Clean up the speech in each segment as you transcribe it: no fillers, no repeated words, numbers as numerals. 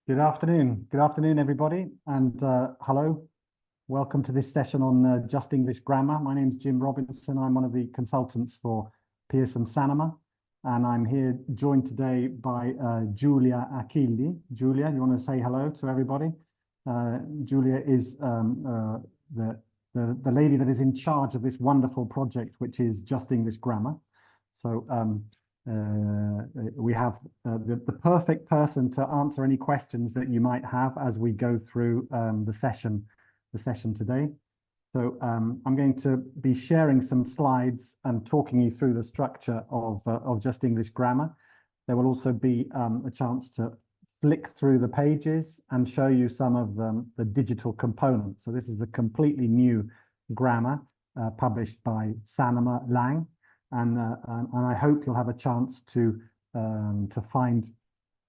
Good afternoon. Good afternoon, everybody. And hello. Welcome to this session on Just English Grammar. My name is Jim Robinson. I'm one of the consultants for Pearson Sanoma. And I'm here joined today by Giulia Achilli. Giulia, you want to say hello to everybody? Giulia is the lady that is in charge of this wonderful project, which is Just English Grammar. So we have the perfect person to answer any questions that you might have as we go through the session today. So I'm going to be sharing some slides and talking you through the structure of Just English Grammar. There will also be a chance to flick through the pages and show you some of the digital components. So this is a completely new grammar published by Sanoma Lang. And I hope you'll have a chance to find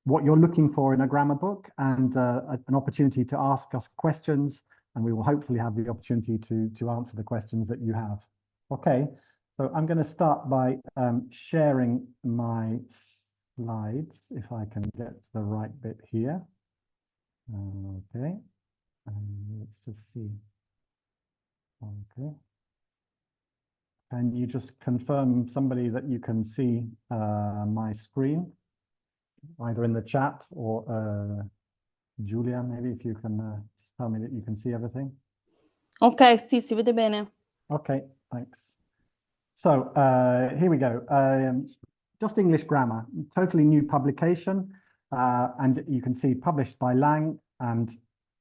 what you're looking for in a grammar book and an opportunity to ask us questions, and we will hopefully have the opportunity to answer the questions that you have. Okay, so I'm going to start by sharing my slides, if I can get to the right bit here. Okay, let's just see. Okay. Can you just confirm, somebody, that you can see my screen, either in the chat or Giulia, maybe if you can just tell me that you can see everything. Ok, sì, si vede bene. Okay, thanks. So here we go. Just English Grammar, totally new publication, and you can see published by Lang, and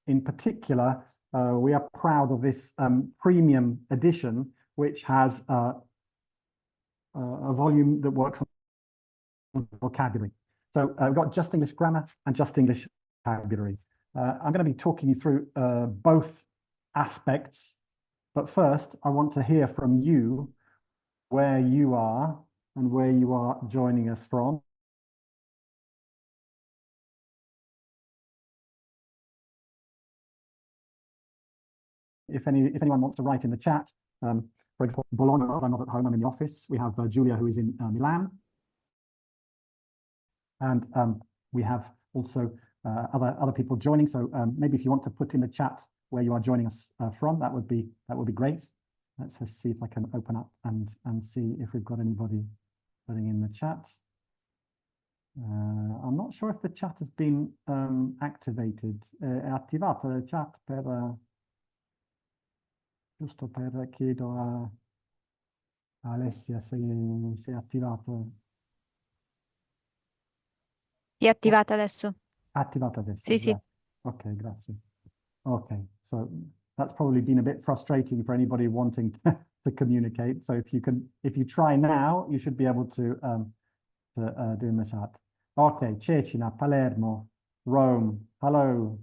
in particular, we are proud of this premium edition, which has a volume that works on vocabulary. So we've got Just English Grammar and Just English Vocabulary. I'm going to be talking you through both aspects, but first I want to hear from you where you are and where you are joining us from. If anyone wants to write in the chat, for example, Bologna, I'm not at home, I'm in the office. We have Giulia, who is in Milan. And we have also other people joining. So maybe if you want to put in the chat where you are joining us from, that would be great. Let's just see if I can open up and see if we've got anybody putting in the chat. I'm not sure if the chat has been activated. È attivato il chat giusto chiedo a Alessia se è attivato. Sì, è attivata adesso. Attivata adesso. Sì, sì. Ok, grazie. Okay, so that's probably been a bit frustrating for anybody wanting to communicate. So if you try now, you should be able to do in the chat. Okay, Cecina, Palermo, Rome. Hello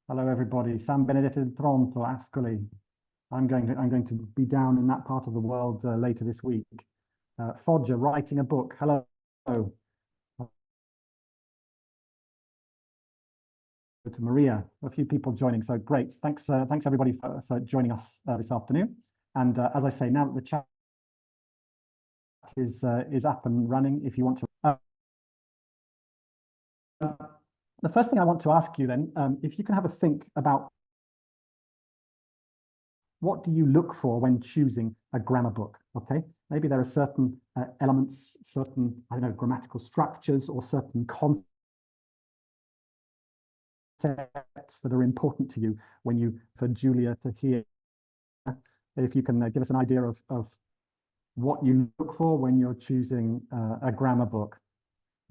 everybody. San Benedetto del Tronto, Ascoli. I'm going to be down in that part of the world later this week. Foggia, writing a book. Hello. To Maria, a few people joining, so great. Thanks everybody for joining us this afternoon. And as I say, now that the chat is up and running, if you want to. The first thing I want to ask you then, if you can have a think about what do you look for when choosing a grammar book, okay? Maybe there are certain elements, certain, I don't know, grammatical structures or certain concepts that are important to you when you, for Giulia to hear, if you can give us an idea of what you look for when you're choosing a grammar book.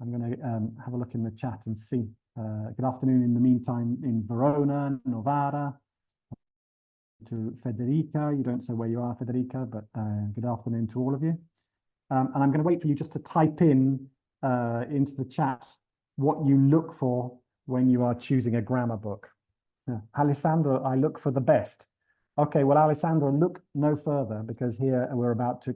I'm going to have a look in the chat and see. Good afternoon in the meantime in Verona, Novara, to Federica. You don't say where you are, Federica, but good afternoon to all of you. And I'm going to wait for you just to type in into the chat what you look for when you are choosing a grammar book. Alessandro, I look for the best. Okay, well, Alessandro, look no further, because here we're about to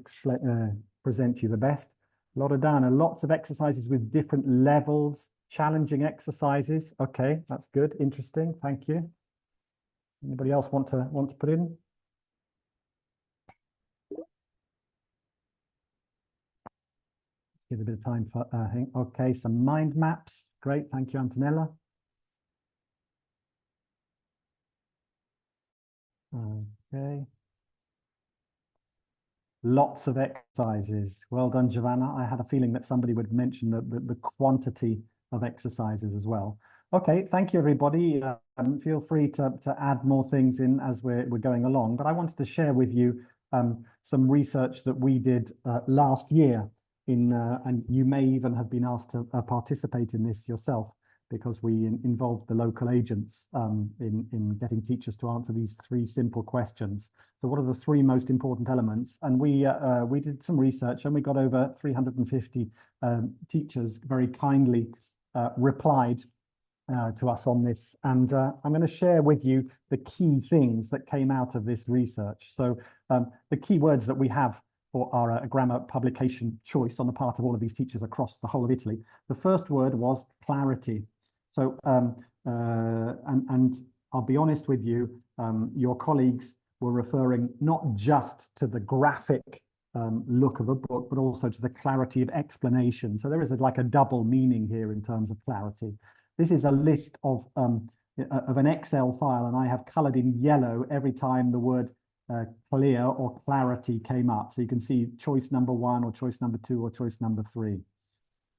present you the best. Loredana, lots of exercises with different levels, challenging exercises. Okay, that's good, interesting, thank you. Anybody else want to put in? Let's give a bit of time for okay, some mind maps. Great, thank you, Antonella. Okay. Lots of exercises. Well done, Giovanna. I had a feeling that somebody would mention the quantity of exercises as well. Okay, thank you, everybody. Feel free to add more things in as we're going along. But I wanted to share with you some research that we did last year and you may even have been asked to participate in this yourself, because we involved the local agents in getting teachers to answer these 3 simple questions. So what are the 3 most important elements? And we did some research and we got over 350 teachers very kindly replied to us on this. And I'm going to share with you the key things that came out of this research. So the key words that we have for our grammar publication choice on the part of all of these teachers across the whole of Italy. The first word was clarity. So, and I'll be honest with you, your colleagues were referring not just to the graphic look of a book, but also to the clarity of explanation. So there is like a double meaning here in terms of clarity. This is a list of an Excel file, and I have colored in yellow every time the word clear or clarity came up. So you can see choice number 1 or choice number 2 or choice number 3.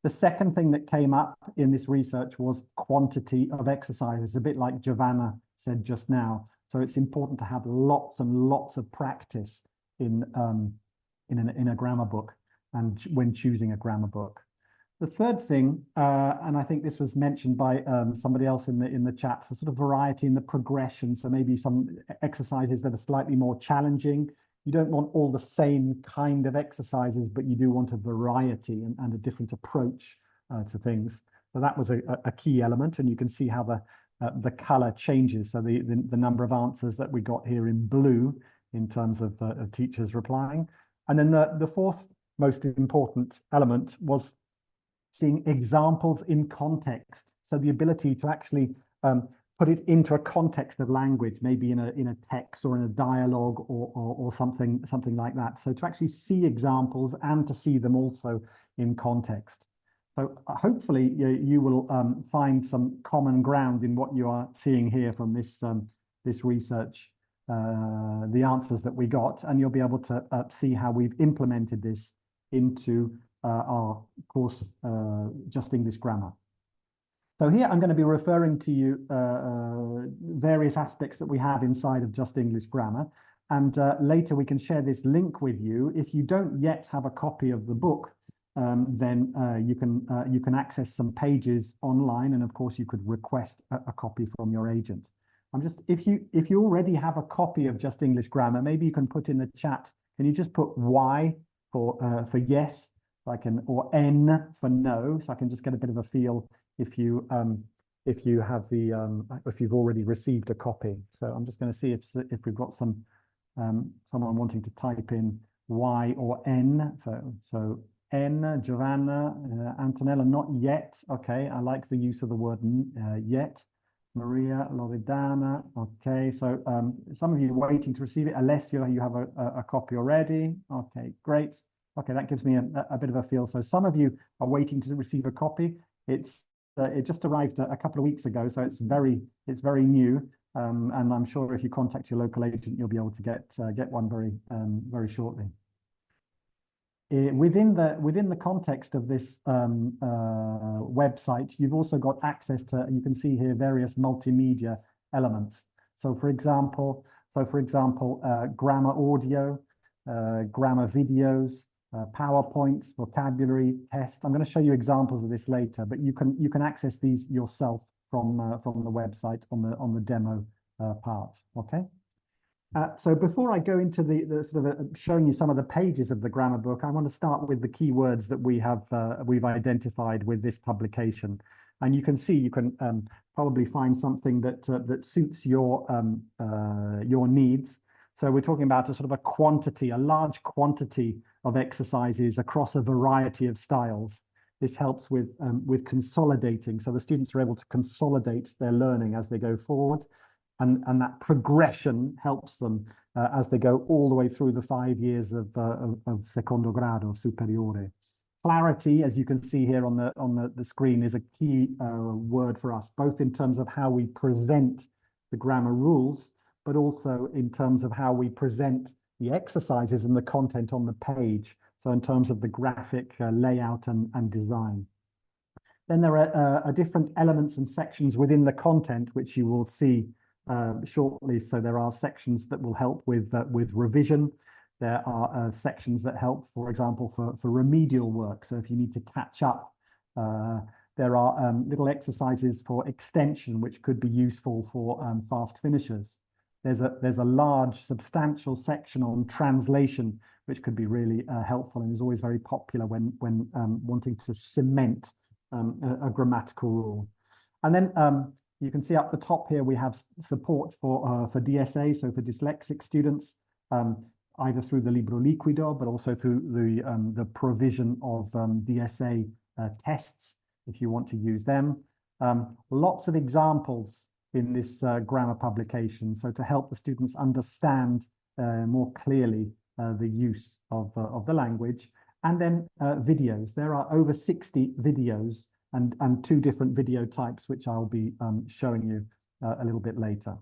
The second thing that came up in this research was quantity of exercises, a bit like Giovanna said just now. So it's important to have lots and lots of practice in a grammar book and when choosing a grammar book. The third thing, and I think this was mentioned by somebody else in the chat, the sort of variety in the progression. So maybe some exercises that are slightly more challenging. You don't want all the same kind of exercises, but you do want a variety and a different approach to things. So that was a key element, and you can see how the color changes. So the number of answers that we got here in blue in terms of teachers replying. And then the fourth most important element was seeing examples in context. So the ability to actually put it into a context of language, maybe in a text or in a dialogue or something like that. So to actually see examples and to see them also in context. So hopefully you will find some common ground in what you are seeing here from this research, the answers that we got, and you'll be able to see how we've implemented this into our course, Just English Grammar. So here I'm going to be referring to you various aspects that we have inside of Just English Grammar, and later we can share this link with you. If you don't yet have a copy of the book, then you can access some pages online, and of course you could request a copy from your agent. If you already have a copy of Just English Grammar, maybe you can put in the chat. Can you just put Y for yes? So I can, or N for no, so I can just get a bit of a feel if you have the if you've already received a copy. So I'm just going to see if we've got someone wanting to type in Y or N. So N, Giovanna, Antonella, not yet. Okay, I like the use of the word yet. Maria, Loredana. Okay, so some of you are waiting to receive it. Alessio, you have a copy already. Okay, great. Okay, that gives me a bit of a feel. So some of you are waiting to receive a copy. It just arrived a couple of weeks ago, so it's very new. And I'm sure if you contact your local agent, you'll be able to get one very shortly. Within the context of this website, you've also got access to, you can see here, various multimedia elements. So for example, grammar audio, grammar videos, PowerPoints, vocabulary test. I'm going to show you examples of this later, but you can access these yourself from the website on the demo part. Okay. So before I go into the sort of showing you some of the pages of the grammar book, I want to start with the key words that we've identified with this publication. And you can see, you can probably find something that suits your needs. So we're talking about a sort of a large quantity of exercises across a variety of styles. This helps with consolidating, so the students are able to consolidate their learning as they go forward, and that progression helps them as they go all the way through the 5 years of secondo grado superiore. Clarity, as you can see here on the screen, is a key word for us, both in terms of how we present the grammar rules, but also in terms of how we present the exercises and the content on the page. So in terms of the graphic layout and design. Then there are different elements and sections within the content, which you will see shortly. So there are sections that will help with revision. There are sections that help, for example, for remedial work. So if you need to catch up, there are little exercises for extension, which could be useful for fast finishers. There's a large, substantial section on translation, which could be really helpful and is always very popular when wanting to cement a grammatical rule. And then you can see up the top here, we have support for DSA, so for dyslexic students, either through the Libro Liquido, but also through the provision of DSA tests, if you want to use them. Lots of examples in this grammar publication, so to help the students understand more clearly the use of the language. And then videos. There are over 60 videos and 2 different video types, which I'll be showing you a little bit later.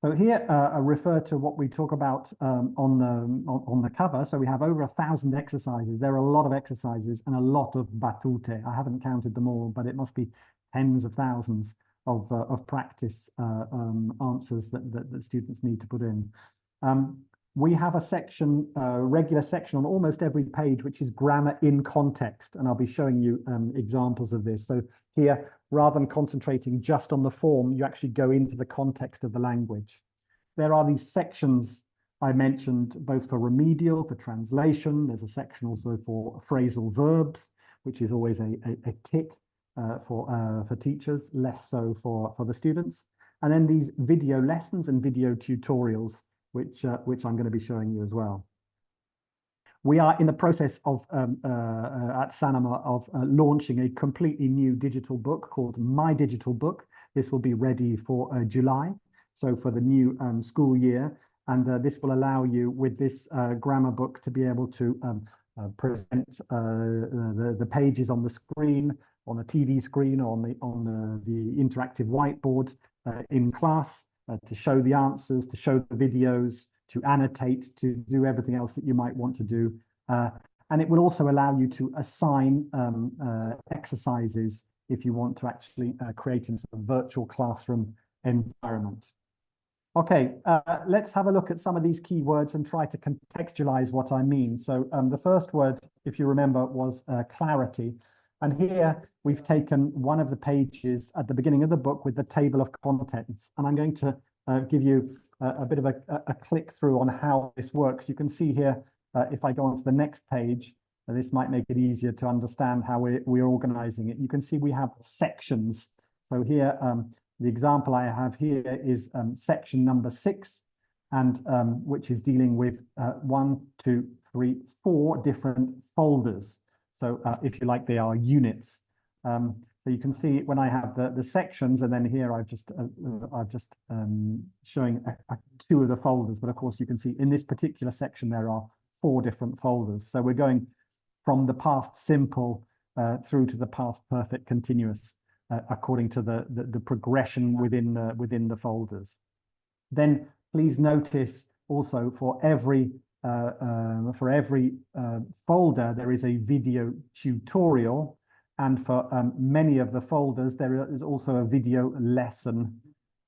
So here I refer to what we talk about on the cover. So we have over 1,000 exercises. There are a lot of exercises and a lot of battute. I haven't counted them all, but it must be tens of thousands of practice answers that students need to put in. We have a section, regular section on almost every page, which is grammar in context. And I'll be showing you examples of this. So here, rather than concentrating just on the form, you actually go into the context of the language. There are these sections I mentioned, both for remedial, for translation. There's a section also for phrasal verbs, which is always a tick for teachers, less so for the students. And then these video lessons and video tutorials, which I'm going to be showing you as well. We are in the process of, at Sanoma, of launching a completely new digital book called My Digital Book. This will be ready for July, so for the new school year. And this will allow you, with this grammar book, to be able to present the pages on the screen, on a TV screen, on the interactive whiteboard in class, to show the answers, to show the videos, to annotate, to do everything else that you might want to do. And it will also allow you to assign exercises if you want to actually create a sort of virtual classroom environment. Okay, let's have a look at some of these keywords and try to contextualize what I mean. So the first word, if you remember, was clarity. And here we've taken one of the pages at the beginning of the book with the table of contents. And I'm going to give you a bit of a click through on how this works. You can see here, if I go on to the next page, this might make it easier to understand how we're organizing it. You can see we have sections. So here, the example I have here is section number 6, and which is dealing with 1, 2, 3, 4 different folders. So if you like, they are units. So you can see when I have the sections, and then here I've just showing 2 of the folders. But of course, you can see in this particular section there are 4 different folders. So we're going from the past simple through to the past perfect continuous, according to the progression within the folders. Then please notice also for every folder there is a video tutorial, and for many of the folders there is also a video lesson.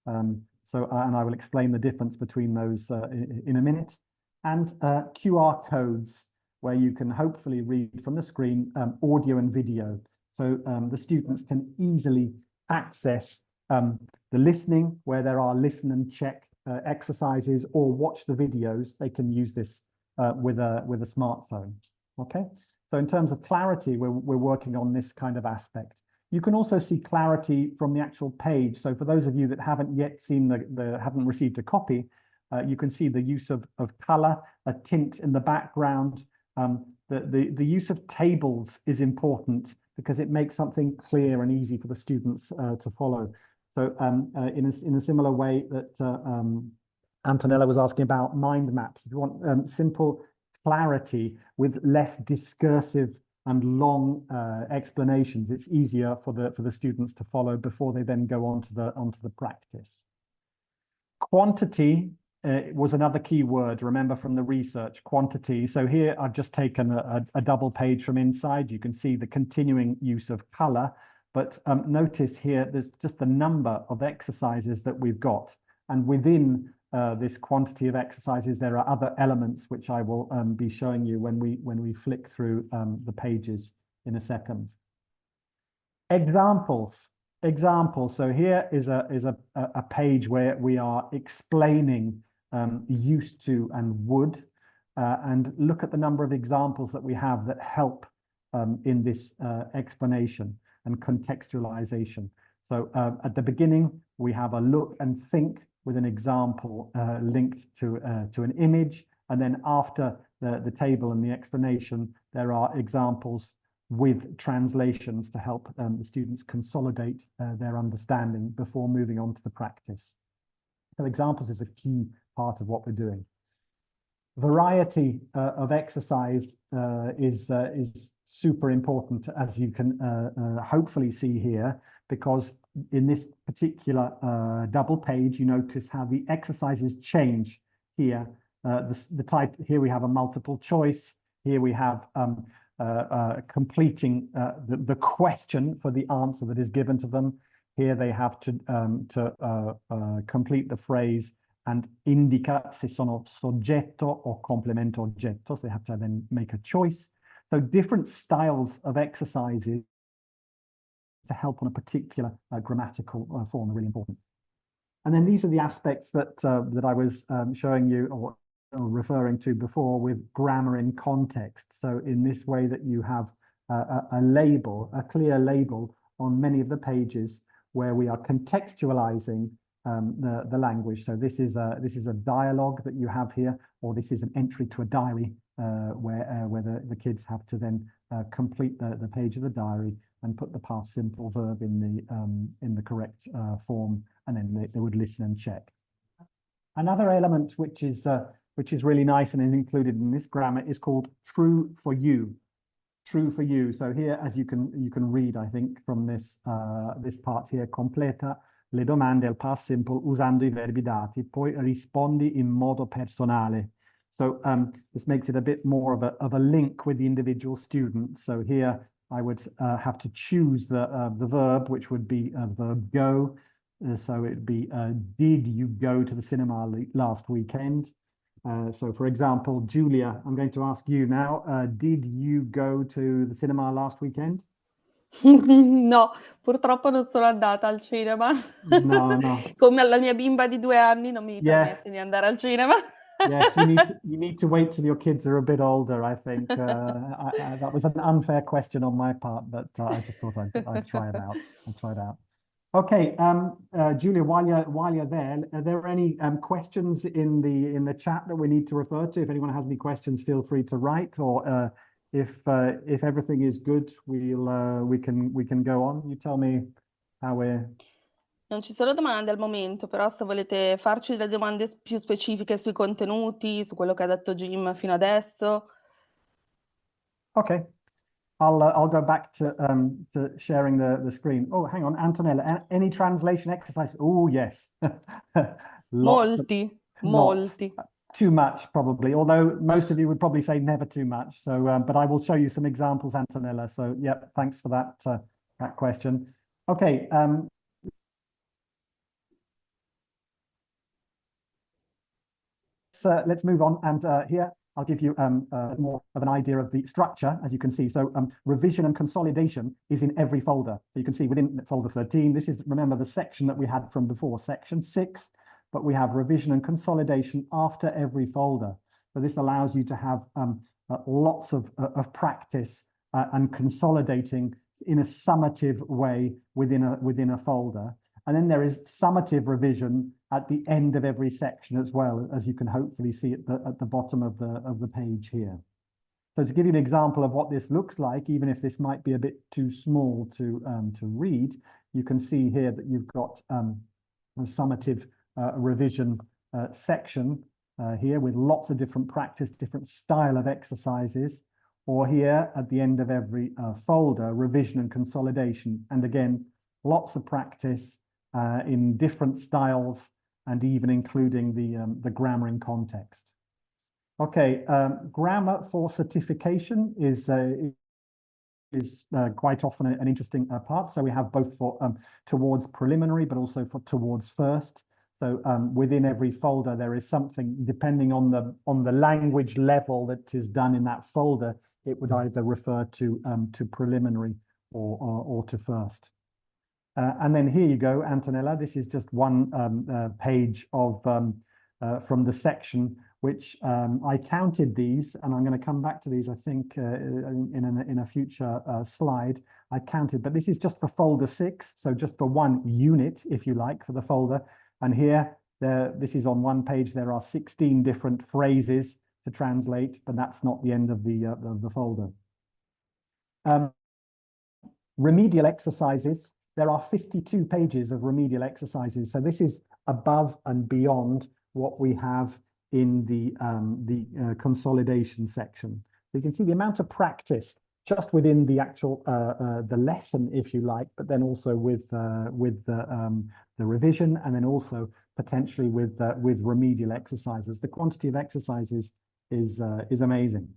And I will explain the difference between those in a minute. And QR codes, where you can hopefully read from the screen audio and video. So the students can easily access the listening, where there are listen and check exercises, or watch the videos. They can use this with a smartphone. Okay, so in terms of clarity, we're working on this kind of aspect. You can also see clarity from the actual page. So for those of you that haven't yet seen haven't received a copy, you can see the use of color, a tint in the background. The use of tables is important because it makes something clear and easy for the students to follow. So in a similar way that Antonella was asking about mind maps, if you want simple clarity with less discursive and long explanations, it's easier for the students to follow before they then go on to the practice. Quantity was another key word, remember from the research, quantity. So here I've just taken a double page from inside. You can see the continuing use of color, but notice here there's just the number of exercises that we've got. And within this quantity of exercises, there are other elements which I will be showing you when we flick through the pages in a second. Examples. So here is a page where we are explaining used to and would, and look at the number of examples that we have that help in this explanation and contextualization. So at the beginning, we have a look and think with an example linked to an image. And then after the table and the explanation, there are examples with translations to help the students consolidate their understanding before moving on to the practice. So examples is a key part of what we're doing. Variety of exercise is super important, as you can hopefully see here, because in this particular double page, you notice how the exercises change here. The type, here we have a multiple choice. Here we have completing the question for the answer that is given to them. Here they have to complete the phrase and indica se sono soggetto or complemento oggetto. So they have to then make a choice. So different styles of exercises to help on a particular grammatical form are really important. And then these are the aspects that that I was showing you or referring to before with grammar in context. So in this way that you have a label, a clear label on many of the pages where we are contextualizing the language. So this is a dialogue that you have here, or this is an entry to a diary where the kids have to then complete the page of the diary and put the past simple verb in the correct form, and then they would listen and check. Another element which is really nice and is included in this grammar is called true for you. True for you. So here, as you can read, I think, from this this part here, completa le domande al past simple usando I verbi dati, poi rispondi in modo personale. So this makes it a bit more of a link with the individual student. So here I would have to choose the verb, which would be the verb go. So it'd be, did you go to the cinema last weekend? So for example, Julia, I'm going to ask you now, did you go to the cinema last weekend? No, purtroppo non sono andata al cinema. No, no. Come alla mia bimba di 2 anni non mi Yes. permette di andare al cinema. Yes, you need to wait till your kids are a bit older, I think. That was an unfair question on my part, but I just thought I'd try it out. I'd try it out. Okay, Julia, while you're there, are there any questions in the chat that we need to refer to? If anyone has any questions, feel free to write, or if everything is good, we can go on. You tell me how we're. Non ci sono domande al momento, però se volete farci delle domande più specifiche sui contenuti, su quello che ha detto Jim fino adesso. Okay. I'll go back to sharing the screen. Oh, hang on, Antonella, any translation exercise? Oh, yes. Molti. Too much, probably, although most of you would probably say never too much. So, but I will show you some examples, Antonella. So, yeah, thanks for that question. Okay. So let's move on, and here I'll give you more of an idea of the structure, as you can see. So revision and consolidation is in every folder. So you can see within folder 13, this is, remember, the section that we had from before, section 6, but we have revision and consolidation after every folder. So this allows you to have lots of practice and consolidating in a summative way within a folder. And then there is summative revision at the end of every section as well, as you can hopefully see at the bottom of the page here. So to give you an example of what this looks like, even if this might be a bit too small to read, you can see here that you've got a summative revision section here with lots of different practice, different style of exercises, or here at the end of every folder, revision and consolidation. And again, lots of practice in different styles and even including the grammar in context. Okay, grammar for certification is quite often an interesting part. So we have both for towards preliminary, but also for towards first. So within every folder, there is something, depending on the language level that is done in that folder, it would either refer to preliminary or to first. And then here you go, Antonella. This is just one page of from the section, which I counted these, and I'm going to come back to these, I think, in a future slide. I counted, but this is just for folder 6, so just for one unit, if you like, for the folder. And here, this is on one page. There are 16 different phrases to translate, but that's not the end of the folder. Remedial exercises. There are 52 pages of remedial exercises. So this is above and beyond what we have in the consolidation section. You can see the amount of practice just within the actual the lesson, if you like, but then also with the revision, and then also potentially with remedial exercises. The quantity of exercises is amazing.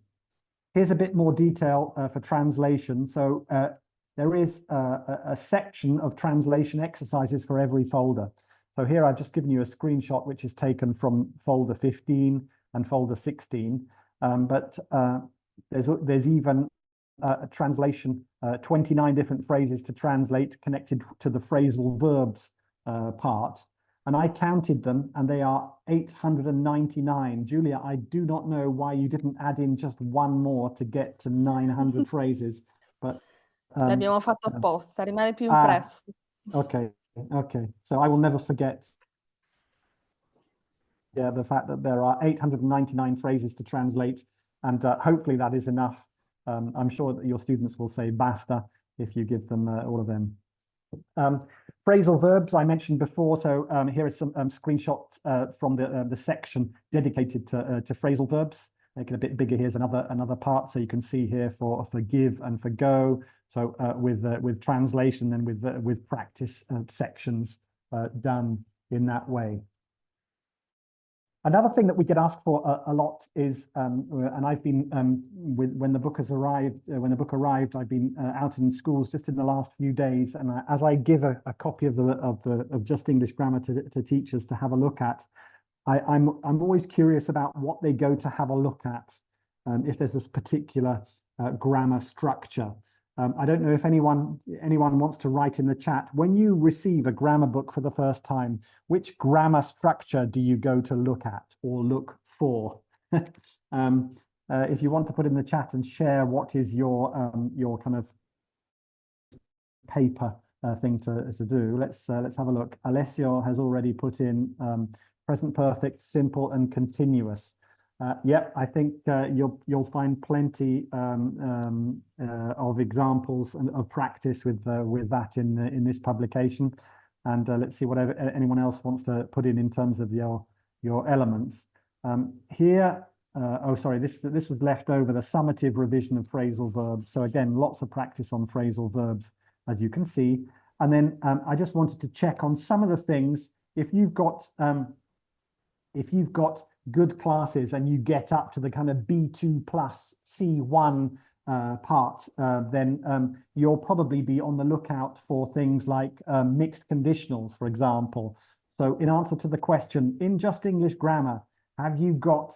Here's a bit more detail for translation. So there is a section of translation exercises for every folder. So here I've just given you a screenshot which is taken from folder 15 and folder 16, but there's even a translation, 29 different phrases to translate connected to the phrasal verbs part. And I counted them, and they are 899. Julia, I do not know why you didn't add in just one more to get to 900 phrases, but L'abbiamo fatto apposta, rimane più impresso. Okay. So I will never forget, the fact that there are 899 phrases to translate, and hopefully that is enough. I'm sure that your students will say basta if you give them all of them. Phrasal verbs I mentioned before. So here are some screenshots from the section dedicated to phrasal verbs. Make it a bit bigger. Here's another part, so you can see here for give and for go. So with translation and with practice sections done in that way. Another thing that we get asked for a lot is, and I've been when the book has arrived, I've been out in schools just in the last few days, and as I give a copy of Just English Grammar to teachers to have a look at, I'm always curious about what they go to have a look at, if there's this particular grammar structure. I don't know if anyone wants to write in the chat, when you receive a grammar book for the first time, which grammar structure do you go to look at or look for? If you want to put in the chat and share what is your kind of paper thing to do, let's have a look. Alessio has already put in present perfect, simple, and continuous. Yeah, I think you'll find plenty of examples and of practice with that in this publication, and let's see whatever anyone else wants to put in terms of your elements. Here, oh sorry, this was left over, the summative revision of phrasal verbs. So again, lots of practice on phrasal verbs, as you can see. And then I just wanted to check on some of the things. If you've got good classes and you get up to the kind of B2 plus C1 part, then you'll probably be on the lookout for things like mixed conditionals, for example. So in answer to the question, in Just English Grammar, have you got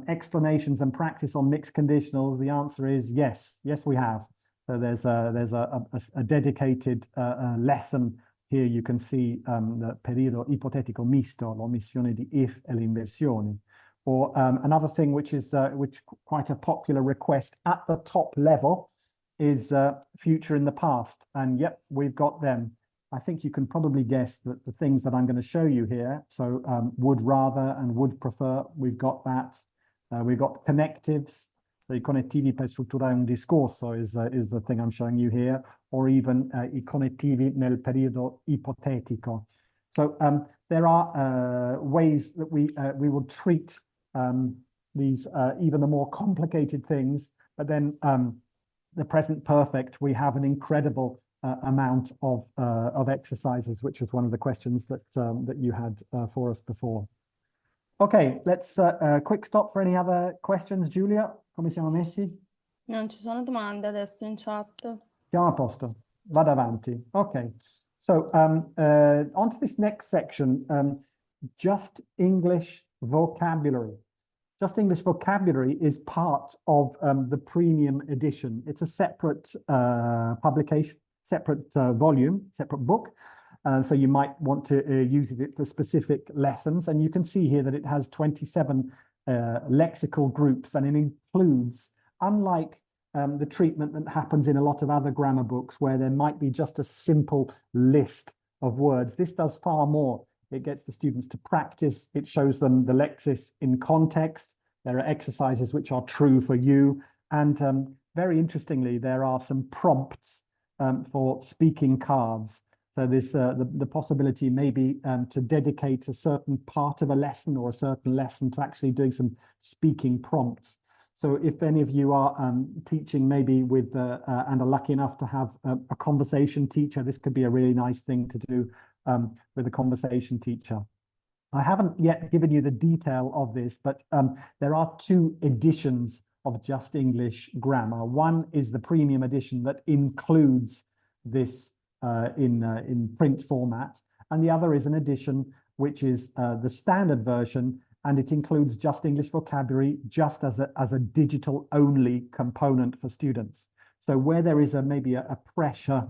explanations and practice on mixed conditionals? The answer is yes. Yes, we have. So there's a dedicated lesson. Here you can see the periodo ipotetico misto, l'omissione di if e l'inversione. Or another thing which is quite a popular request at the top level is future in the past. And yep, we've got them. I think you can probably guess that the things that I'm going to show you here, so would rather and would prefer, we've got that. We've got connectives. So i connettivi per strutturare un discorso is the thing I'm showing you here, or even i connettivi nel periodo ipotetico. So there are ways that we will treat these even the more complicated things, but then the present perfect, we have an incredible amount of exercises, which was one of the questions that that you had for us before. Okay, let's quick stop for any other questions. Giulia, come siamo messi? Non ci sono domande adesso in chat. Siamo a posto. Vado avanti. Okay. So on to this next section, just English vocabulary. Just English vocabulary is part of the premium edition. It's a separate publication, separate volume, separate book. So you might want to use it for specific lessons. And you can see here that it has 27 lexical groups, and it includes, unlike the treatment that happens in a lot of other grammar books where there might be just a simple list of words, this does far more. It gets the students to practice. It shows them the lexis in context. There are exercises which are true for you. And very interestingly, there are some prompts for speaking cards. So there's the possibility maybe to dedicate a certain part of a lesson or a certain lesson to actually doing some speaking prompts. So if any of you are teaching maybe with and are lucky enough to have a conversation teacher, this could be a really nice thing to do with a conversation teacher. I haven't yet given you the detail of this, but there are two editions of Just English Grammar. One is the premium edition that includes this in print format, and the other is an edition which is the standard version, and it includes Just English Vocabulary just as a digital only component for students. So where there is maybe a pressure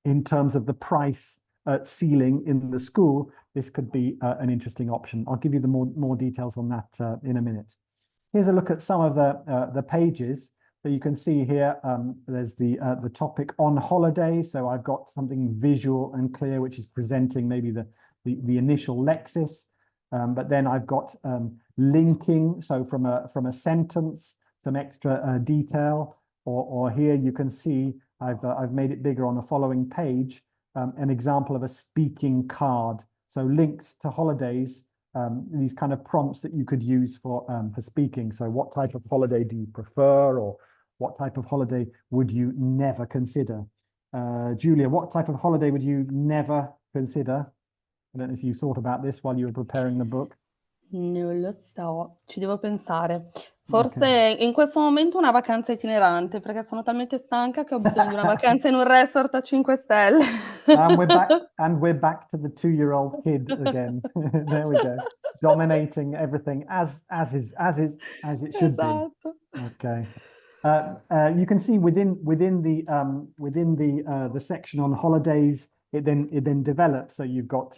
in terms of the price ceiling in the school, this could be an interesting option. I'll give you the more details on that in a minute. Here's a look at some of the pages. So you can see here, there's the topic on holiday. So I've got something visual and clear, which is presenting maybe the initial lexis. But then I've got linking. So from a sentence, some extra detail. Or here you can see I've made it bigger on the following page. An example of a speaking card. So links to holidays. These kind of prompts that you could use for speaking. So what type of holiday do you prefer, or what type of holiday would you never consider? Giulia, what type of holiday would you never consider? I don't know if you thought about this while you were preparing the book. Non lo so, ci devo pensare. Forse in questo momento una vacanza itinerante, perché sono talmente stanca che ho bisogno di una vacanza in un resort a 5 stelle. And we're back to the 2-year-old kid again. There we go. Dominating everything as it should Esatto. be. Okay. You can see within the section on holidays, it then develops. So you've got,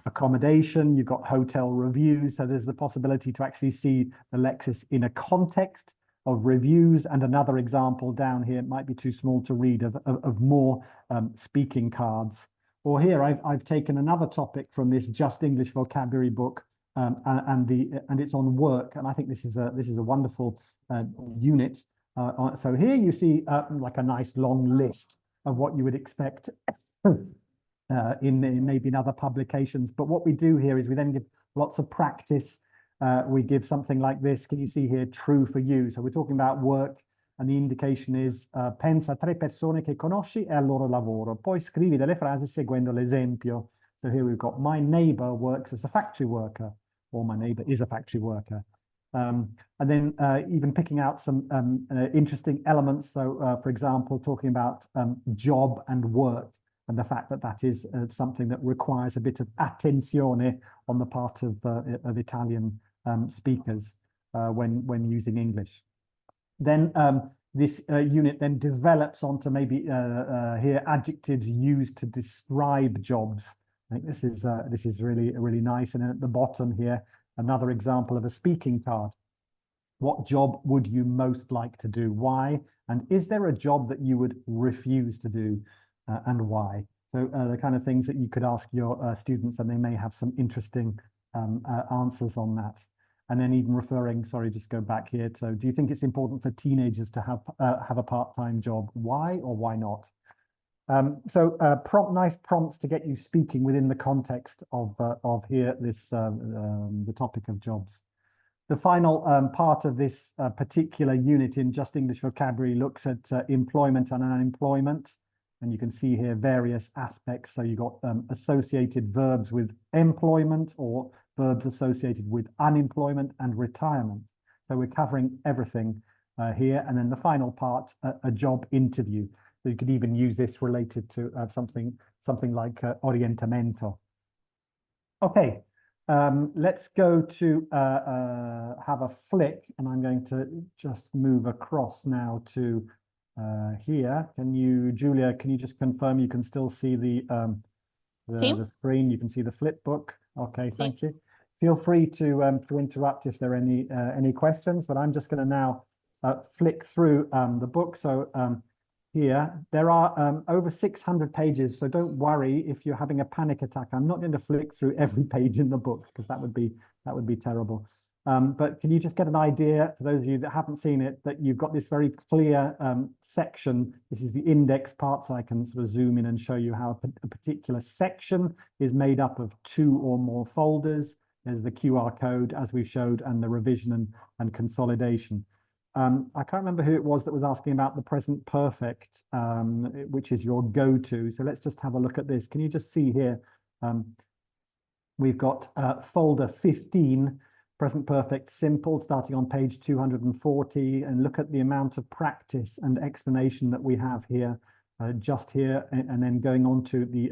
accommodation, you've got hotel reviews. So there's the possibility to actually see the lexis in a context of reviews. And another example down here, it might be too small to read, of more speaking cards. Or here I've taken another topic from this Just English Vocabulary book, and it's on work. And I think this is a wonderful unit. So here you see like a nice long list of what you would expect in maybe in other publications. But what we do here is we then give lots of practice. We give something like this. Can you see here, true for you? So we're talking about work, and the indication is pensa a 3 persone che conosci e al loro lavoro. Poi scrivi delle frasi seguendo l'esempio. So here we've got my neighbor works as a factory worker, or my neighbor is a factory worker. And then even picking out some interesting elements. So, for example, talking about job and work, and the fact that that is something that requires a bit of attenzione on the part of Italian speakers when using English. Then this unit then develops onto maybe here adjectives used to describe jobs. I think this is really nice. And then at the bottom here, another example of a speaking card. What job would you most like to do? Why? And is there a job that you would refuse to do, and why? So the kind of things that you could ask your students, and they may have some interesting answers on that. And then even referring, sorry, just go back here. So do you think it's important for teenagers to have a part-time job? Why or why not? Nice prompts to get you speaking within the context of here, the topic of jobs. The final part of this particular unit in Just English Vocabulary looks at employment and unemployment. And you can see here various aspects. So you got associated verbs with employment or verbs associated with unemployment and retirement. So we're covering everything here. And then the final part, a job interview. So you could even use this related to something like orientamento. Okay, let's go to have a flick, and I'm going to just move across now to here. Julia, can you just confirm you can still see the screen? You can see the flip book. Okay, thank you. Feel free to interrupt if there are any questions, but I'm just going to now flick through the book. So here there are over 600 pages, so don't worry if you're having a panic attack. I'm not going to flick through every page in the book because that would be terrible. But can you just get an idea, for those of you that haven't seen it, that you've got this very clear section. This is the index part, so I can sort of zoom in and show you how a particular section is made up of 2 or more folders. There's the QR code, as we showed, and the revision and consolidation. I can't remember who it was that was asking about the present perfect, which is your go-to. So let's just have a look at this. Can you just see here? We've got folder 15, present perfect simple, starting on page 240, and look at the amount of practice and explanation that we have here, just here, and then going on to the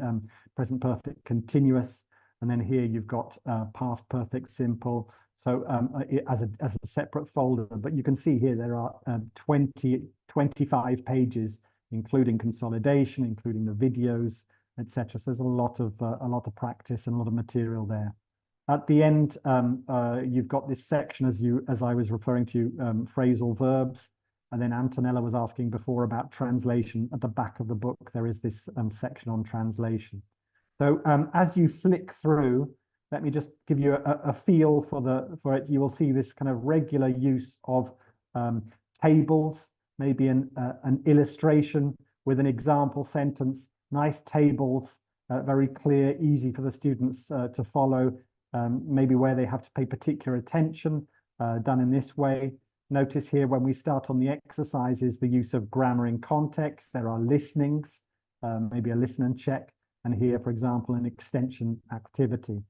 present perfect continuous. And then here you've got past perfect simple. So as a separate folder, but you can see here there are 25 pages, including consolidation, including the videos, etc. So there's a lot of practice and a lot of material there. At the end, you've got this section, as I was referring to, phrasal verbs, and then Antonella was asking before about translation. At the back of the book, there is this section on translation. So as you flick through, let me just give you a feel for it. You will see this kind of regular use of tables, maybe an illustration with an example sentence, nice tables, very clear, easy for the students to follow, maybe where they have to pay particular attention, done in this way. Notice here when we start on the exercises, the use of grammar in context. There are listenings, maybe a listen and check. And here, for example, an extension activity.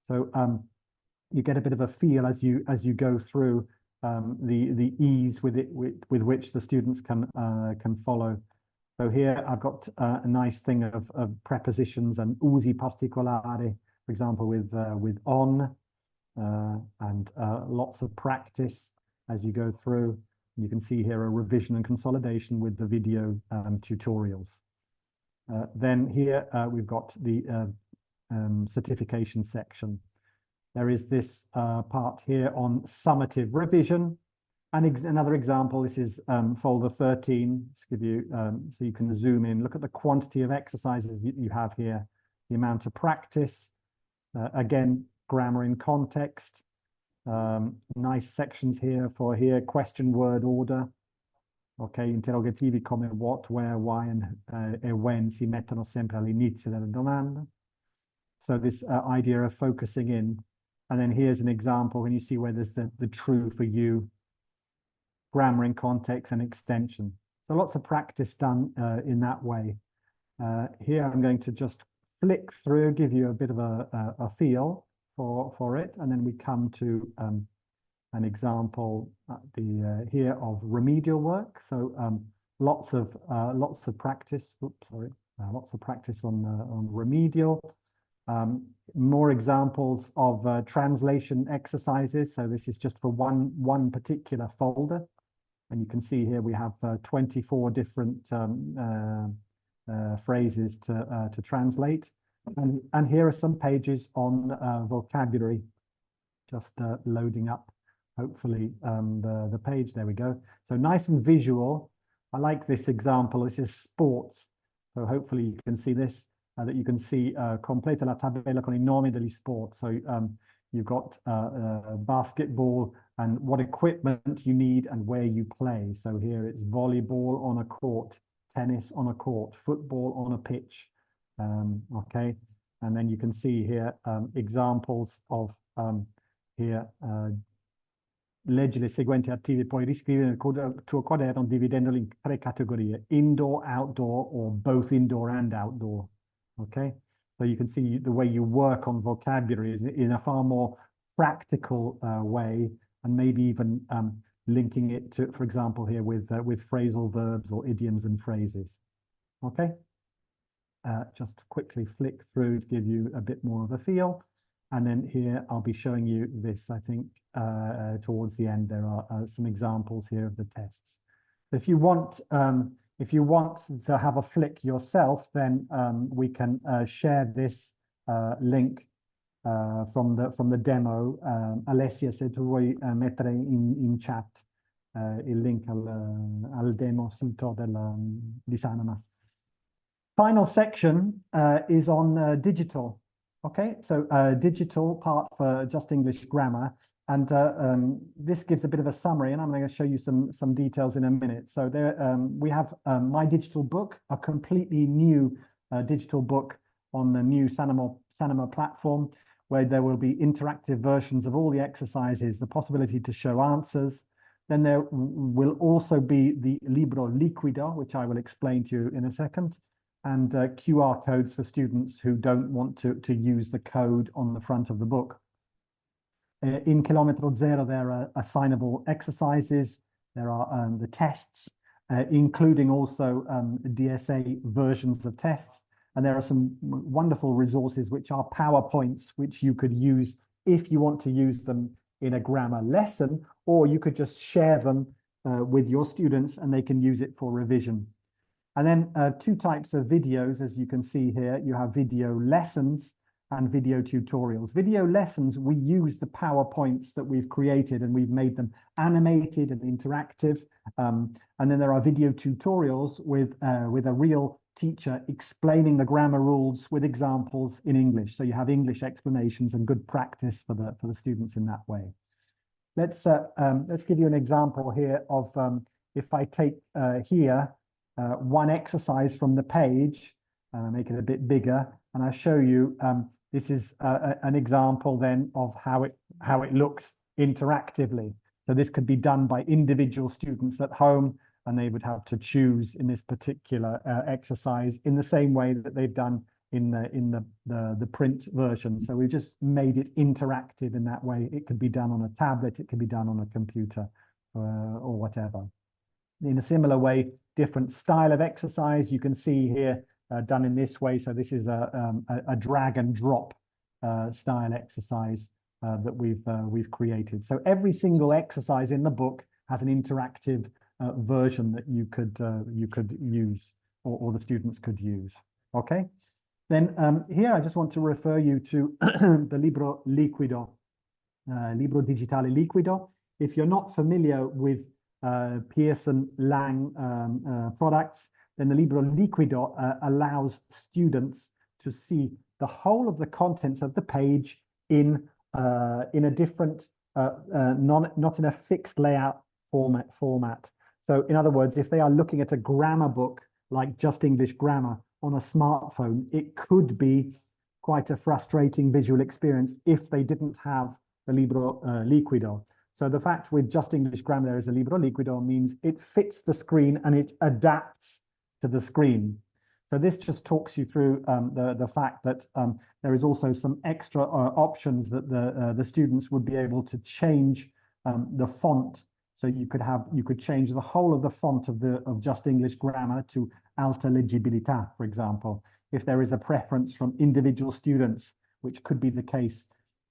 So you get a bit of a feel as you go through the ease with which the students can follow. So here I've got a nice thing of prepositions and usi particolare, for example, with on, and lots of practice as you go through. You can see here a revision and consolidation with the video tutorials. Then here we've got the certification section. There is this part here on summative revision. And another example, this is folder 13. Let's give you, so you can zoom in, look at the quantity of exercises you have here, the amount of practice, again, grammar in context, nice sections here for question word order. Ok, interrogativi come what, where, why, and when si mettono sempre all'inizio della domanda. So this idea of focusing in. And then here's an example when you see where there's the true for you, grammar in context and extension. So lots of practice done in that way. Here I'm going to just flick through, give you a bit of a feel for it. And then we come to an example here of remedial work. So lots of practice. Oops, sorry, lots of practice on remedial. More examples of translation exercises. So this is just for one particular folder, and you can see here we have 24 different phrases to translate. And here are some pages on vocabulary. Just loading up. Hopefully the page, there we go. So nice and visual. I like this example. This is sports. So hopefully you can see this, that you can see completa la tabella con I nomi degli sport. So you've got basketball and what equipment you need and where you play. So here it's volleyball on a court, tennis on a court, football on a pitch. Okay, and then you can see here examples of here leggi le seguenti attive, poi riscrivi nel tuo quaderno dividendoli in 3 categorie: indoor, outdoor, or both indoor and outdoor. Okay, so you can see the way you work on vocabulary is in a far more practical way, and maybe even linking it to, for example, here with phrasal verbs or idioms and phrases. Okay, just quickly flick through to give you a bit more of a feel. And then here I'll be showing you this, I think, towards the end. There are some examples here of the tests. If you want to have a flick yourself, then we can share this link from the demo. Alessia, se tu vuoi mettere in chat il link al demo sito di Sanoma. Final section is on digital. Okay, so digital part for Just English Grammar, and this gives a bit of a summary, and I'm going to show you some details in a minute. So there we have My Digital Book, a completely new digital book on the new Sanoma platform, where there will be interactive versions of all the exercises, the possibility to show answers. Then there will also be the Libro Liquido, which I will explain to you in a second, and QR codes for students who don't want to use the code on the front of the book. In Kilometro Zero, there are assignable exercises. There are the tests, including also DSA versions of tests. And there are some wonderful resources, which are PowerPoints, which you could use if you want to use them in a grammar lesson, or you could just share them with your students and they can use it for revision. And then 2 types of videos, as you can see here. You have video lessons and video tutorials. Video lessons, we use the PowerPoints that we've created and we've made them animated and interactive. And then there are video tutorials with a real teacher explaining the grammar rules with examples in English. So you have English explanations and good practice for the students in that way. Let's give you an example here of if I take here one exercise from the page, make it a bit bigger, and I show you this is an example then of how it looks interactively. So this could be done by individual students at home, and they would have to choose in this particular exercise in the same way that they've done in the print version. So we've just made it interactive in that way. It could be done on a tablet, it could be done on a computer or whatever. In a similar way, different style of exercise you can see here done in this way. So this is a drag and drop style exercise that we've created. So every single exercise in the book has an interactive version that you could use, or the students could use. Okay. Then here I just want to refer you to the Libro Liquido, Libro Digitale Liquido. If you're not familiar with Pearson Lang products, then the Libro Liquido allows students to see the whole of the contents of the page in a different, not in a fixed layout format. So in other words, if they are looking at a grammar book like Just English Grammar on a smartphone, it could be quite a frustrating visual experience if they didn't have the Libro Liquido. So the fact with Just English Grammar there is a Libro Liquido means it fits the screen and it adapts to the screen. So this just talks you through the fact that there is also some extra options that the students would be able to change the font. So you could change the whole of the font of Just English Grammar to Alta Leggibilità, for example. If there is a preference from individual students, which could be the case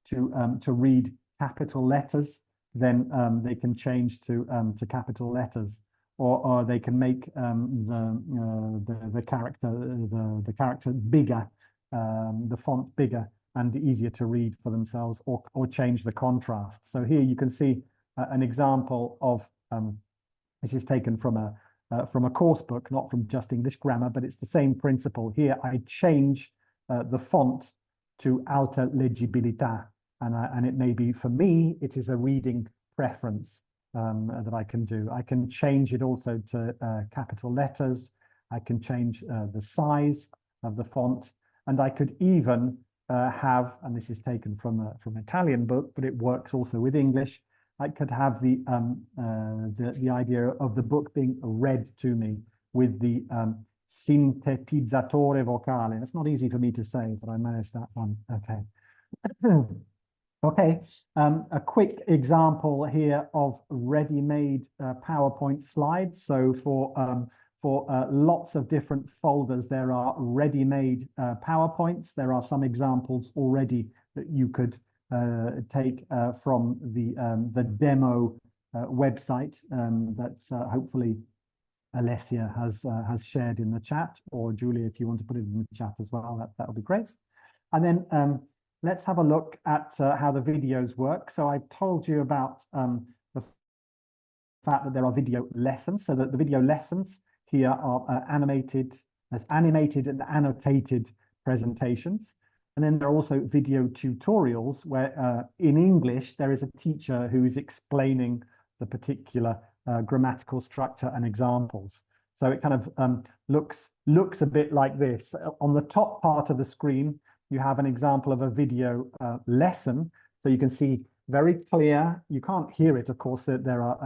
to read capital letters, then they can change to capital letters, or they can make the character bigger, the font bigger and easier to read for themselves, or change the contrast. So here you can see an example of this is taken from a course book, not from Just English Grammar, but it's the same principle. Here I change the font to Alta Leggibilità, and it may be, for me, it is a reading preference that I can do. I can change it also to capital letters. I can change the size of the font, and I could even have, and this is taken from an Italian book, but it works also with English. I could have the idea of the book being read to me with the sintetizzatore vocale. It's not easy for me to say, but I managed that one. Okay. Okay, a quick example here of ready-made PowerPoint slides. So for lots of different folders, there are ready-made PowerPoints. There are some examples already that you could take from the demo website that hopefully Alessia has shared in the chat, or Julia, if you want to put it in the chat as well, that would be great. And then let's have a look at how the videos work. So I've told you about the fact that there are video lessons, so that the video lessons here are animated and annotated presentations. And then there are also video tutorials where in English, there is a teacher who is explaining the particular grammatical structure and examples. So it kind of looks a bit like this. On the top part of the screen, you have an example of a video lesson. So you can see very clear. You can't hear it, of course. There are.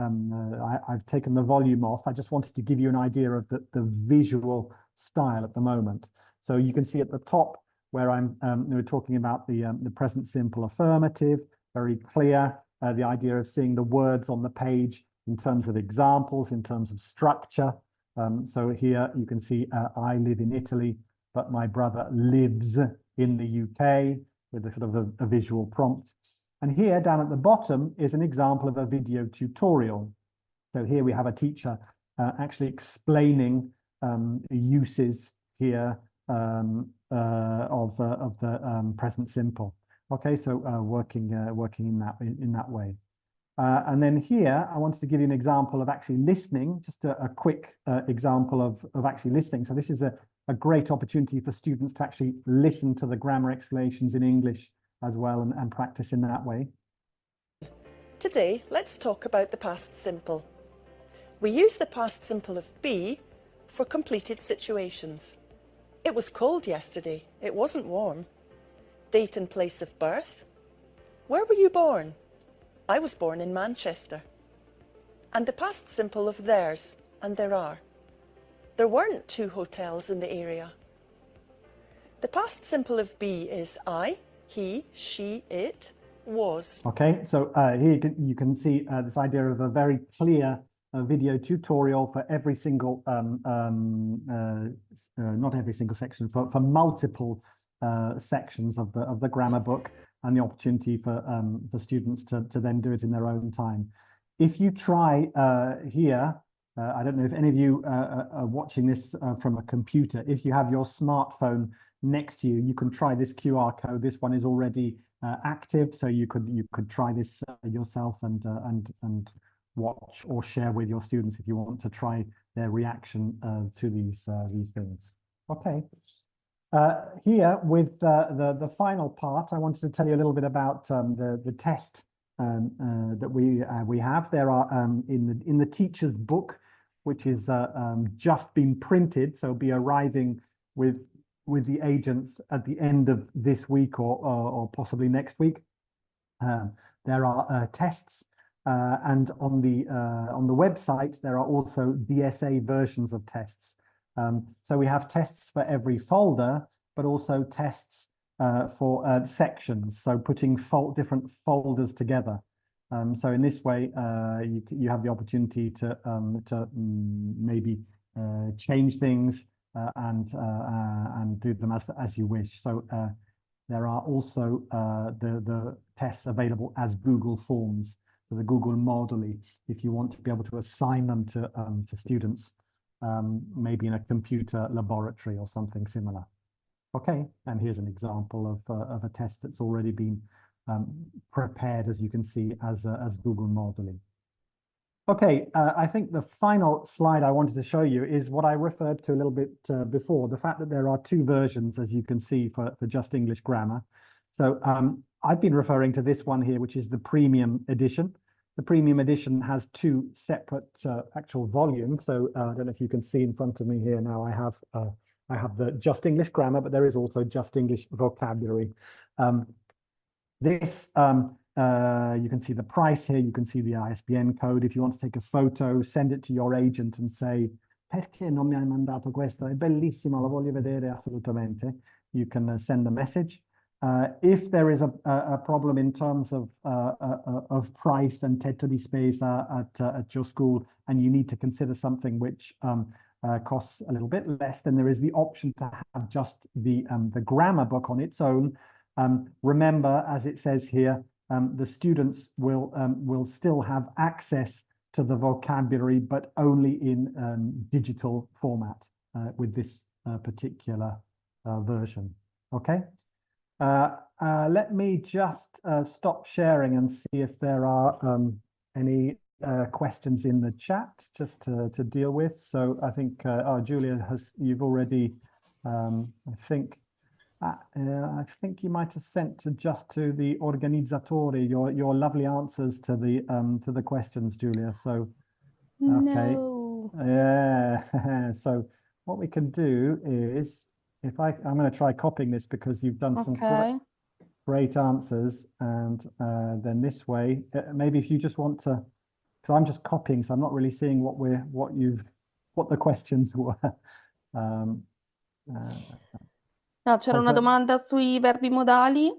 I've taken the volume off. I just wanted to give you an idea of the visual style at the moment. So you can see at the top where we're talking about the present simple affirmative. Very clear. The idea of seeing the words on the page in terms of examples, in terms of structure. So here you can see I live in Italy, but my brother lives in the UK, with a sort of a visual prompt. And here down at the bottom is an example of a video tutorial. So here we have a teacher actually explaining uses here of the present simple. Okay, so working in that way. And then here, I wanted to give you an example of actually listening, just a quick example of actually listening. So this is a great opportunity for students to actually listen to the grammar explanations in English as well and practice in that way. Today, let's talk about the past simple. We use the past simple of be for completed situations. It was cold yesterday. It wasn't warm. Date and place of birth. Where were you born? I was born in Manchester. And the past simple of theirs and there are. There weren't 2 hotels in the area. The past simple of be is I, he, she, it, was. Okay, so here you can see this idea of a very clear video tutorial for every single, not every single section, for multiple sections of the grammar book, and the opportunity for students to then do it in their own time. If you try here, I don't know if any of you are watching this from a computer. If you have your smartphone next to you, you can try this QR code. This one is already active, so you could try this yourself and watch or share with your students if you want to try their reaction to these things. Okay. Here with the final part, I wanted to tell you a little bit about the test that we have. There are in the teacher's book, which is just been printed, so be arriving with the agents at the end of this week or possibly next week. There are tests, and on the website there are also DSA versions of tests. So we have tests for every folder, but also tests for sections. So putting different folders together. So in this way, you have the opportunity to maybe change things and do them as you wish. So there are also the tests available as Google Forms, so the Google Moduli, if you want to be able to assign them to students. Maybe in a computer laboratory or something similar. Okay, and here's an example of a test that's already been prepared, as you can see, as Google Moduli. Okay, I think the final slide I wanted to show you is what I referred to a little bit before, the fact that there are 2 versions, as you can see, for Just English Grammar. So I've been referring to this one here, which is the premium edition. The premium edition has 2 separate actual volumes. So I don't know if you can see in front of me here now. I have the Just English Grammar, but there is also Just English Vocabulary. This You can see the price here. You can see the ISBN code. If you want to take a photo, send it to your agent and say, perché non mi hai mandato questo? È bellissimo, lo voglio vedere assolutamente. You can send a message. If there is a problem in terms of price and tetto di spesa at your school, and you need to consider something which costs a little bit less, then there is the option to have just the grammar book on its own. Remember, as it says here, the students will still have access to the vocabulary, but only in digital format with this particular version. Okay. Let me just stop sharing and see if there are any questions in the chat just to deal with. So I think, Julia, you've already, I think you might have sent to the organizzatore your lovely answers to the questions, Julia. So, okay. No. Yeah. So what we can do is, I'm going to try copying this because you've done some great answers, and then this way, maybe if you just want to, because I'm just copying, so I'm not really seeing what the questions were. No, c'era una domanda sui verbi modali.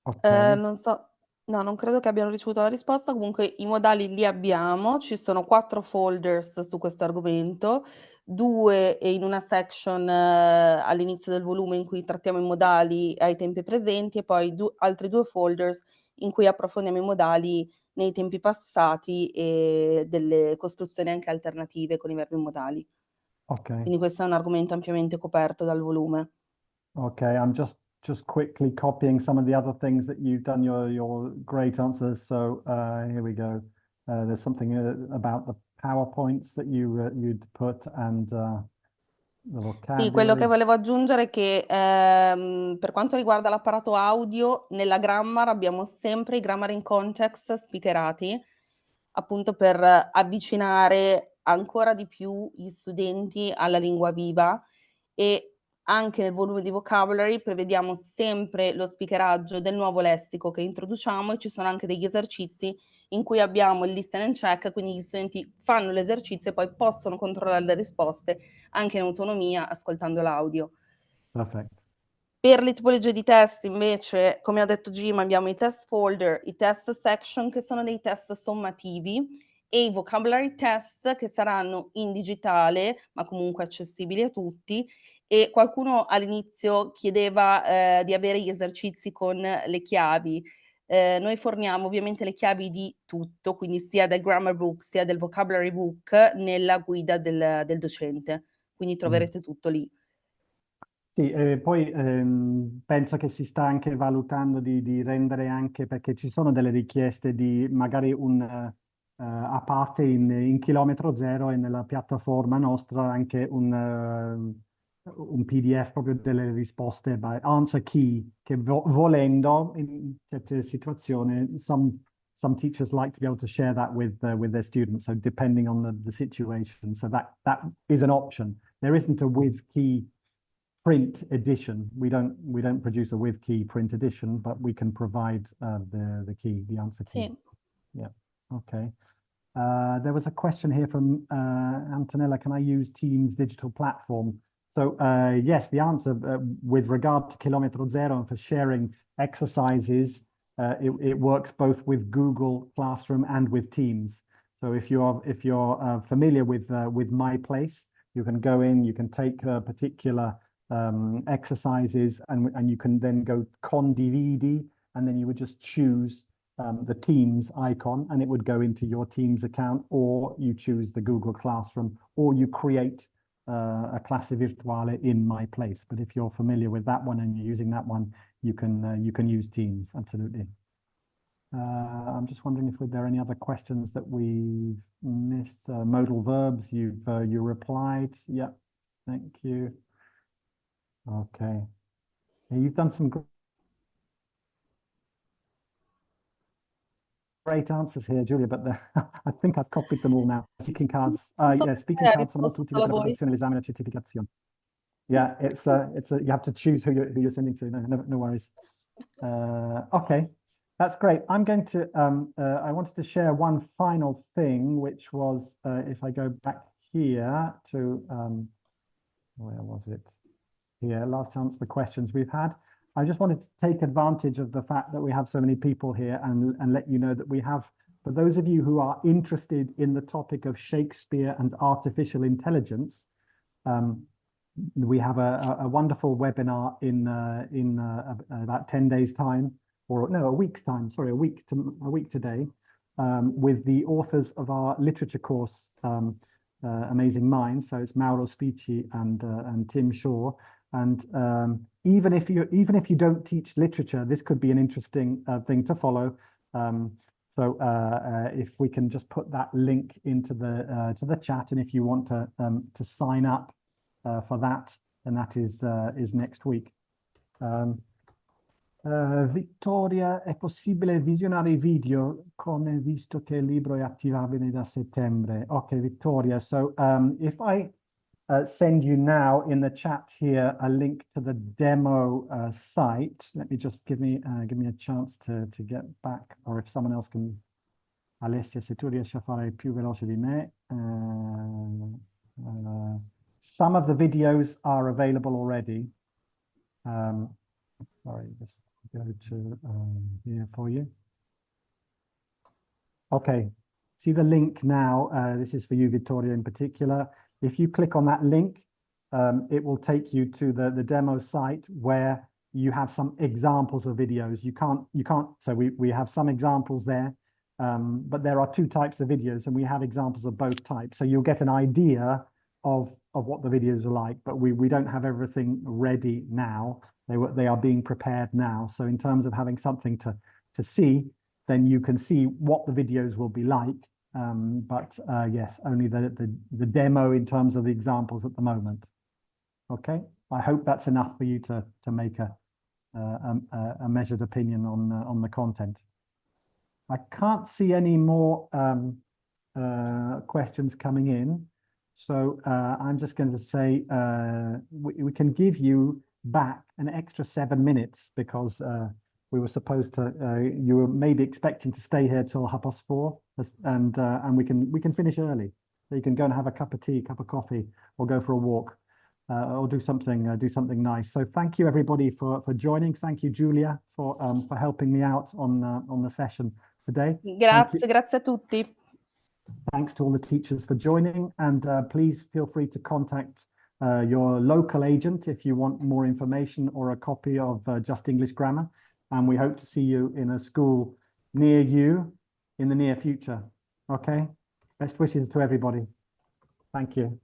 Okay. Non so, no, non credo che abbiano ricevuto la risposta. Comunque i modali li abbiamo, ci sono 4 folders su questo argomento, 2 in una section all'inizio del volume in cui trattiamo i modali ai tempi presenti, e poi altri 2 folders in cui approfondiamo i modali nei tempi passati e delle costruzioni anche alternative con i verbi modali. Okay. Quindi questo è un argomento ampiamente coperto dal volume. Okay, I'm just quickly copying some of the other things that you've done, your great answers. So here we go. There's something about the PowerPoints that you'd put, and the vocabulary. Sì, quello che volevo aggiungere è che per quanto riguarda l'apparato audio, nella grammar abbiamo sempre i grammar in context speakerati, appunto per avvicinare ancora di più gli studenti alla lingua viva, e anche nel volume di vocabulary prevediamo sempre lo speakeraggio del nuovo lessico che introduciamo, e ci sono anche degli esercizi in cui abbiamo il listen and check, quindi gli studenti fanno l'esercizio e poi possono controllare le risposte anche in autonomia ascoltando l'audio. Perfetto. Per le tipologie di test invece, come ha detto Jim, abbiamo i test folder, i test section che sono dei test sommativi, e i vocabulary test che saranno in digitale ma comunque accessibili a tutti. E qualcuno all'inizio chiedeva di avere gli esercizi con le chiavi. Noi forniamo ovviamente le chiavi di tutto, quindi sia del grammar book sia del vocabulary book nella guida del docente, quindi troverete tutto lì. Sì, poi penso che si sta anche valutando di rendere anche, perché ci sono delle richieste di magari a parte in chilometro zero e nella piattaforma nostra anche un PDF proprio delle risposte by answer key, che volendo in certe situazioni, some teachers like to be able to share that with their students, so depending on the situation. So that is an option. There isn't a with key print edition. We don't produce a with key print edition, but we can provide the key, the answer key. Sì. Yeah. Okay. There was a question here from Antonella. Can I use Teams digital platform? So yes, the answer with regard to Kilometro Zero and for sharing exercises, it works both with Google Classroom and with Teams. So if you're familiar with My Place, you can go in, you can take particular exercises, and you can then go condividi, and then you would just choose the Teams icon, and it would go into your Teams account, or you choose the Google Classroom, or you create a classe virtuale in My Place. But if you're familiar with that one and you're using that one, you can use Teams, absolutely. I'm just wondering if there are any other questions that we've missed. Modal verbs, you replied. Yeah, thank you. Okay. You've done some great answers here, Julia, but I think I've copied them all now. Speaking cards. Yeah, speaking cards sono molto utili per la preparazione, l'esame e la certificazione. Yeah, it's you have to choose who you're sending to. No worries. Okay. That's great. I'm going to, I wanted to share one final thing, which was, if I go back here to, where was it? Here, last chance for questions we've had. I just wanted to take advantage of the fact that we have so many people here and let you know that we have, for those of you who are interested in the topic of Shakespeare and artificial intelligence, we have a wonderful webinar in about 10 days time, or no, a week's time, sorry, a week today, with the authors of our literature course, Amazing Minds. So it's Mauro Spicci and Tim Shaw. And even if you don't teach literature, this could be an interesting thing to follow. So if we can just put that link into the chat, and if you want to sign up for that, and that is next week. Vittoria, è possibile visionare i video come visto che il libro è attivabile da settembre? Okay, Vittoria. So if I send you now in the chat here a link to the demo site, let me just give me a chance to get back, or if someone else can. Alessia, se tu riesci a fare più veloce di me. Some of the videos are available already. Sorry, just go to here for you. Okay, see the link now. This is for you, Vittoria, in particular. If you click on that link, it will take you to the demo site where you have some examples of videos. You can't. So we have some examples there, but there are two types of videos, and we have examples of both types. So you'll get an idea of what the videos are like, but we don't have everything ready now. They are being prepared now. So in terms of having something to see, then you can see what the videos will be like. But yes, only the demo in terms of the examples at the moment. Okay, I hope that's enough for you to make a measured opinion on the content. I can't see any more questions coming in, so I'm just going to say we can give you back an extra 7 minutes because we were supposed to. You were maybe expecting to stay here till 4:30, and we can finish early. So you can go and have a cup of tea, cup of coffee, or go for a walk, or do something nice. So thank you everybody for joining. Thank you, Giulia, for helping me out on the session today. Grazie a tutti. Thanks to all the teachers for joining, and please feel free to contact your local agent if you want more information or a copy of Just English Grammar. And we hope to see you in a school near you in the near future. Okay? Best wishes to everybody. Thank you.